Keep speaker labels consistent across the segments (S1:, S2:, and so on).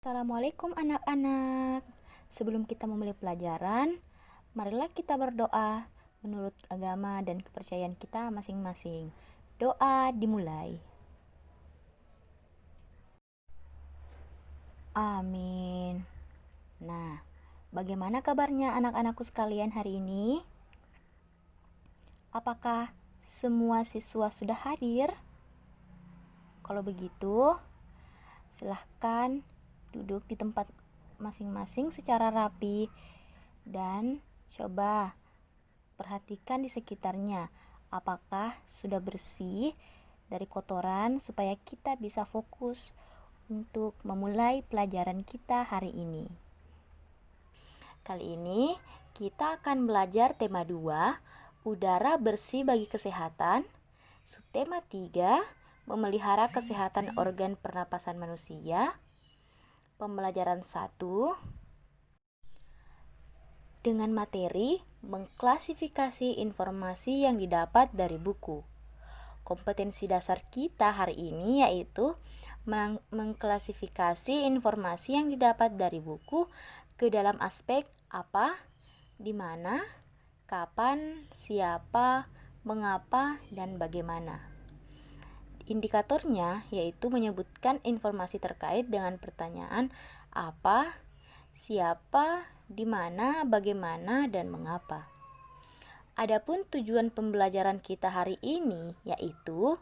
S1: Assalamualaikum anak-anak. Sebelum kita memulai pelajaran, marilah kita berdoa menurut agama dan kepercayaan kita masing-masing. Doa dimulai. Amin. Nah, bagaimana kabarnya anak-anakku sekalian hari ini? Apakah semua siswa sudah hadir? Kalau begitu, silahkan duduk di tempat masing-masing secara rapi dan coba perhatikan di sekitarnya. Apakah sudah bersih dari kotoran supaya kita bisa fokus untuk memulai pelajaran kita hari ini. Kali ini kita akan belajar tema 2, udara bersih bagi kesehatan. Subtema 3, memelihara kesehatan organ pernapasan manusia. Pembelajaran 1 dengan materi mengklasifikasi informasi yang didapat dari buku. Kompetensi dasar kita hari ini yaitu mengklasifikasi informasi yang didapat dari buku ke dalam aspek apa, di mana, kapan, siapa, mengapa, dan bagaimana. Indikatornya yaitu menyebutkan informasi terkait dengan pertanyaan apa, siapa, di mana, bagaimana, dan mengapa. Adapun tujuan pembelajaran kita hari ini yaitu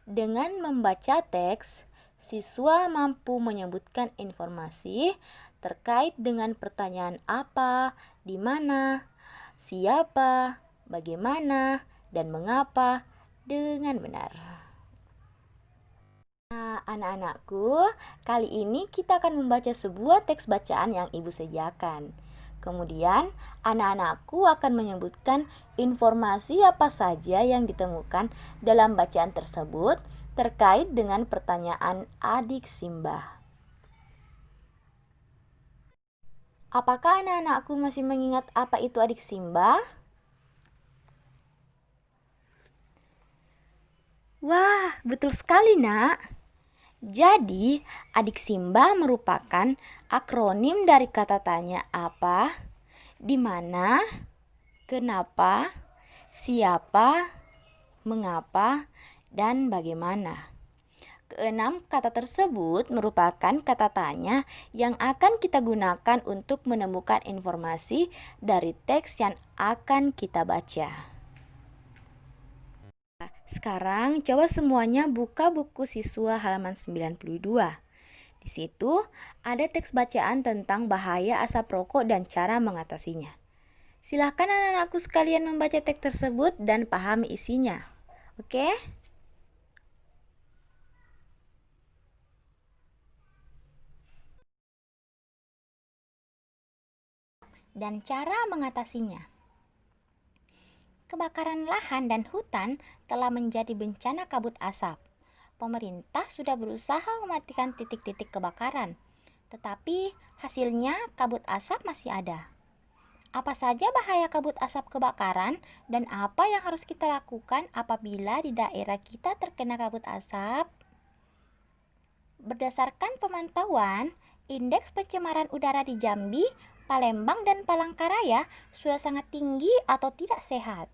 S1: dengan membaca teks, siswa mampu menyebutkan informasi terkait dengan pertanyaan apa, di mana, siapa, bagaimana, dan mengapa dengan benar. Nah, anak-anakku, kali ini kita akan membaca sebuah teks bacaan yang ibu sediakan. Kemudian, anak-anakku akan menyebutkan informasi apa saja yang ditemukan dalam bacaan tersebut terkait dengan pertanyaan adik Simbah. Apakah anak-anakku masih mengingat apa itu adik Simbah? Wah, betul sekali, Nak. Jadi, adik Simbah merupakan akronim dari kata tanya apa, di mana, kenapa, siapa, mengapa, dan bagaimana. Keenam kata tersebut merupakan kata tanya yang akan kita gunakan untuk menemukan informasi dari teks yang akan kita baca. Sekarang coba semuanya buka buku siswa halaman 92. Di situ ada teks bacaan tentang bahaya asap rokok dan cara mengatasinya. Silahkan anak-anakku sekalian membaca teks tersebut dan pahami isinya. Oke? Dan cara mengatasinya. Kebakaran lahan dan hutan telah menjadi bencana kabut asap. Pemerintah sudah berusaha mematikan titik-titik kebakaran, tetapi hasilnya kabut asap masih ada. Apa saja bahaya kabut asap kebakaran dan apa yang harus kita lakukan apabila di daerah kita terkena kabut asap? Berdasarkan pemantauan, indeks pencemaran udara di Jambi, Palembang, dan Palangkaraya sudah sangat tinggi atau tidak sehat.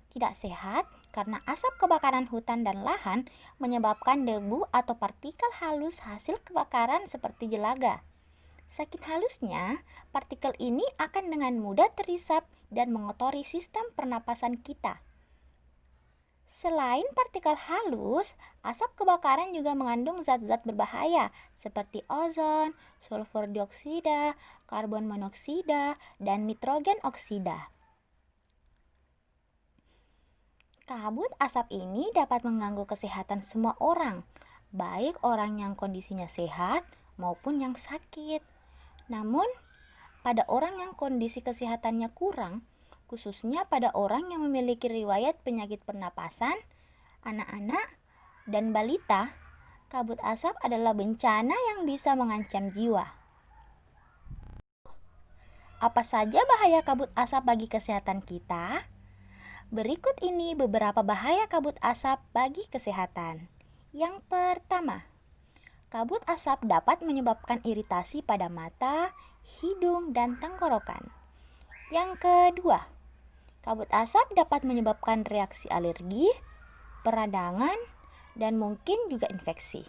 S1: Tidak sehat karena asap kebakaran hutan dan lahan menyebabkan debu atau partikel halus hasil kebakaran seperti jelaga. Saking halusnya, partikel ini akan dengan mudah terisap dan mengotori sistem pernapasan kita. Selain partikel halus, asap kebakaran juga mengandung zat-zat berbahaya seperti ozon, sulfur dioksida, karbon monoksida, dan nitrogen oksida. Kabut asap ini dapat mengganggu kesehatan semua orang, baik orang yang kondisinya sehat maupun yang sakit. Namun, pada orang yang kondisi kesehatannya kurang, khususnya pada orang yang memiliki riwayat penyakit pernapasan, anak-anak, dan balita, kabut asap adalah bencana yang bisa mengancam jiwa. Apa saja bahaya kabut asap bagi kesehatan kita? Berikut ini beberapa bahaya kabut asap bagi kesehatan. Yang pertama, Kabut asap dapat menyebabkan iritasi pada mata, hidung, dan tenggorokan. Yang kedua, kabut asap dapat menyebabkan reaksi alergi, peradangan, dan mungkin juga infeksi.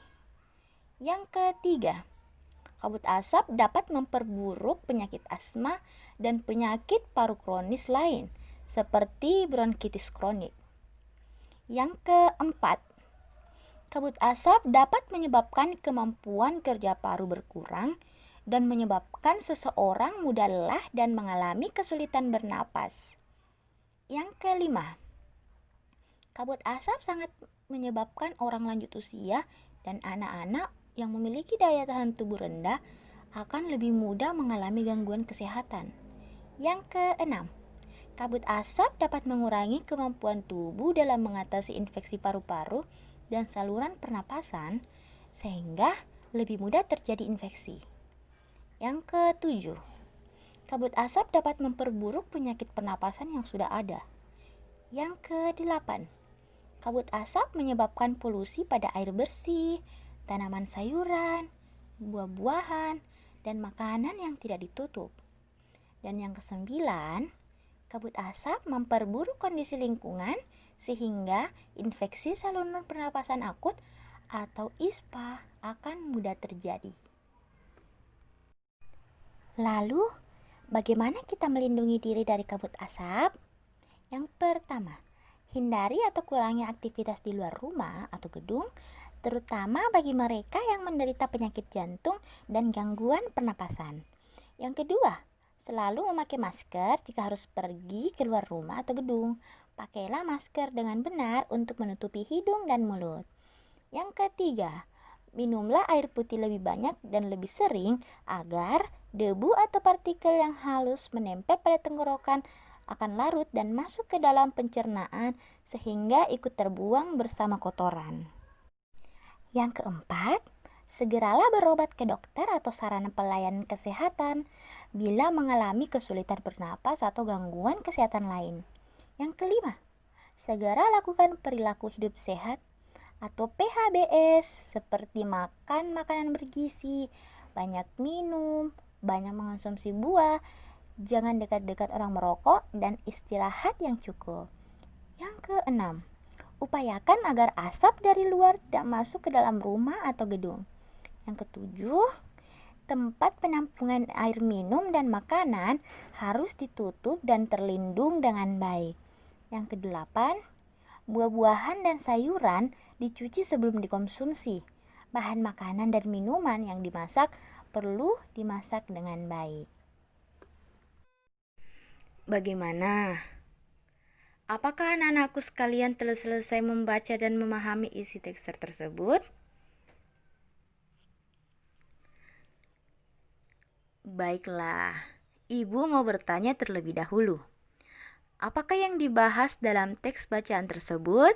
S1: Yang ketiga, kabut asap dapat memperburuk penyakit asma dan penyakit paru kronis lain, seperti bronkitis kronik. Yang keempat, kabut asap dapat menyebabkan kemampuan kerja paru berkurang dan menyebabkan seseorang mudah lelah dan mengalami kesulitan bernapas. Yang kelima, kabut asap sangat menyebabkan orang lanjut usia dan anak-anak yang memiliki daya tahan tubuh rendah akan lebih mudah mengalami gangguan kesehatan. Yang keenam, kabut asap dapat mengurangi kemampuan tubuh dalam mengatasi infeksi paru-paru dan saluran pernapasan sehingga lebih mudah terjadi infeksi. Yang ketujuh, kabut asap dapat memperburuk penyakit pernapasan yang sudah ada. Yang kedelapan, kabut asap menyebabkan polusi pada air bersih, tanaman sayuran, buah-buahan, dan makanan yang tidak ditutup. Dan yang kesembilan, kabut asap memperburuk kondisi lingkungan sehingga infeksi saluran pernapasan akut atau ISPA akan mudah terjadi. Lalu, bagaimana kita melindungi diri dari kabut asap? Yang pertama, hindari atau kurangi aktivitas di luar rumah atau gedung, terutama bagi mereka yang menderita penyakit jantung dan gangguan pernapasan. Yang kedua, selalu memakai masker jika harus pergi keluar rumah atau gedung. Pakailah masker dengan benar untuk menutupi hidung dan mulut. Yang ketiga, minumlah air putih lebih banyak dan lebih sering agar debu atau partikel yang halus menempel pada tenggorokan akan larut dan masuk ke dalam pencernaan sehingga ikut terbuang bersama kotoran. Yang keempat, segeralah berobat ke dokter atau sarana pelayanan kesehatan bila mengalami kesulitan bernapas atau gangguan kesehatan lain. Yang kelima, segera lakukan perilaku hidup sehat atau PHBS seperti makan makanan bergizi, banyak minum, banyak mengonsumsi buah, jangan dekat-dekat orang merokok, dan istirahat yang cukup. Yang keenam, upayakan agar asap dari luar tidak masuk ke dalam rumah atau gedung. Yang ketujuh, tempat penampungan air minum dan makanan harus ditutup dan terlindung dengan baik. Yang kedelapan, buah-buahan dan sayuran dicuci sebelum dikonsumsi. Bahan makanan dan minuman yang dimasak perlu dimasak dengan baik. Bagaimana? Apakah anak-anakku sekalian telah selesai membaca dan memahami isi teks tersebut? Baiklah, Ibu mau bertanya terlebih dahulu. Apakah yang dibahas dalam teks bacaan tersebut?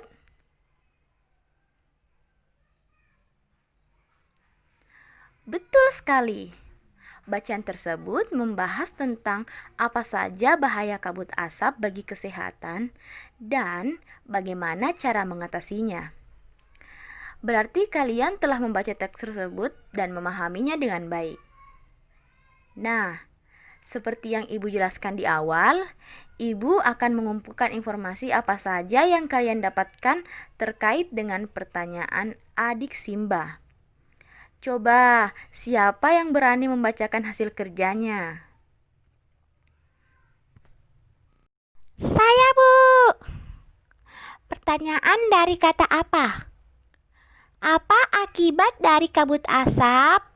S1: Betul sekali. Bacaan tersebut membahas tentang apa saja bahaya kabut asap bagi kesehatan dan bagaimana cara mengatasinya. Berarti kalian telah membaca teks tersebut dan memahaminya dengan baik. Nah, seperti yang Ibu jelaskan di awal, Ibu akan mengumpulkan informasi apa saja yang kalian dapatkan terkait dengan pertanyaan adik Simba. Coba, siapa yang berani membacakan hasil kerjanya? Saya, Bu. Pertanyaan dari kata apa? Apa akibat dari kabut asap?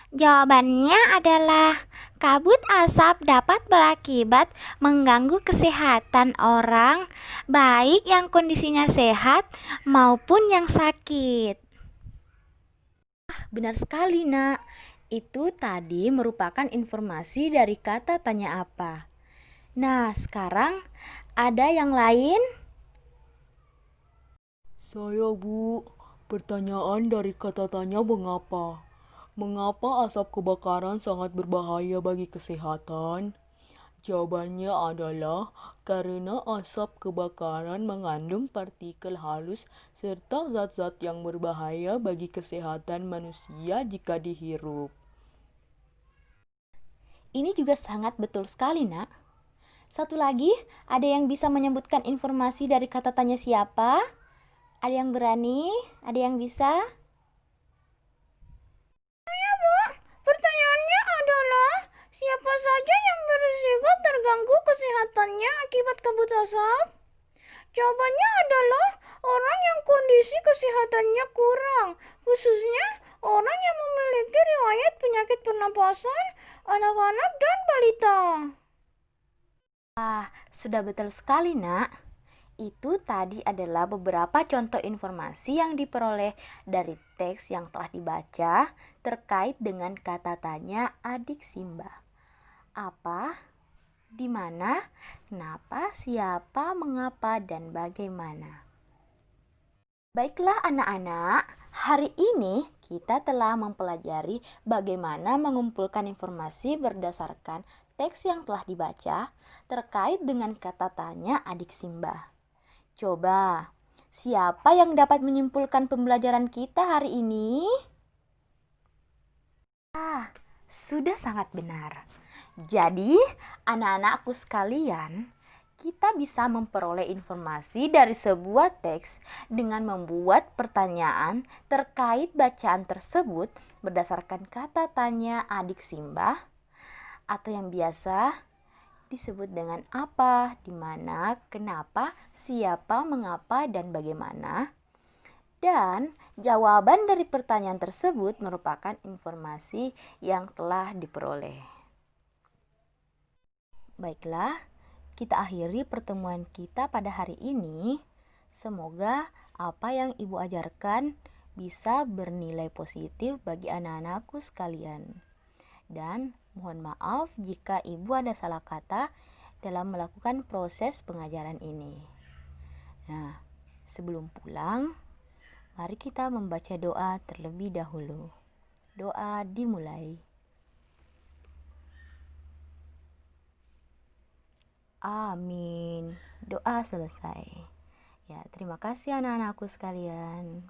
S1: Jawabannya adalah kabut asap dapat berakibat mengganggu kesehatan orang, baik yang kondisinya sehat maupun yang sakit. Benar sekali, Nak. Itu tadi merupakan informasi dari kata tanya apa. Nah, sekarang ada yang lain?
S2: Saya, Bu. Pertanyaan dari kata tanya mengapa? Mengapa asap kebakaran sangat berbahaya bagi kesehatan? Jawabannya adalah karena asap kebakaran mengandung partikel halus serta zat-zat yang berbahaya bagi kesehatan manusia jika dihirup.
S1: Ini juga sangat betul sekali, Nak. Satu lagi, ada yang bisa menyebutkan informasi dari kata tanya siapa? Ada yang berani? Ada yang bisa? Pertanyaannya adalah, siapa saja yang berisiko terganggu kesehatannya akibat kabut asap? Jawabannya adalah orang yang kondisi kesehatannya kurang, khususnya orang yang memiliki riwayat penyakit pernapasan, anak-anak, dan balita. Sudah betul sekali, Nak. Itu tadi adalah beberapa contoh informasi yang diperoleh dari teks yang telah dibaca terkait dengan kata tanya adik Simba. Apa, di mana, kenapa, siapa, mengapa, dan bagaimana. Baiklah anak-anak, hari ini kita telah mempelajari bagaimana mengumpulkan informasi berdasarkan teks yang telah dibaca terkait dengan kata tanya adik Simba. Coba, siapa yang dapat menyimpulkan pembelajaran kita hari ini? Sudah sangat benar. Jadi, anak-anakku sekalian, kita bisa memperoleh informasi dari sebuah teks dengan membuat pertanyaan terkait bacaan tersebut berdasarkan kata tanya adik Simba atau yang biasa disebut dengan apa, di mana, kenapa, siapa, mengapa, dan bagaimana. Dan jawaban dari pertanyaan tersebut merupakan informasi yang telah diperoleh. Baiklah, kita akhiri pertemuan kita pada hari ini. Semoga apa yang Ibu ajarkan bisa bernilai positif bagi anak-anakku sekalian. Dan mohon maaf jika Ibu ada salah kata dalam melakukan proses pengajaran ini. Nah, sebelum pulang, mari kita membaca doa terlebih dahulu. Doa dimulai. Amin. Doa selesai. Ya, terima kasih anak-anakku sekalian.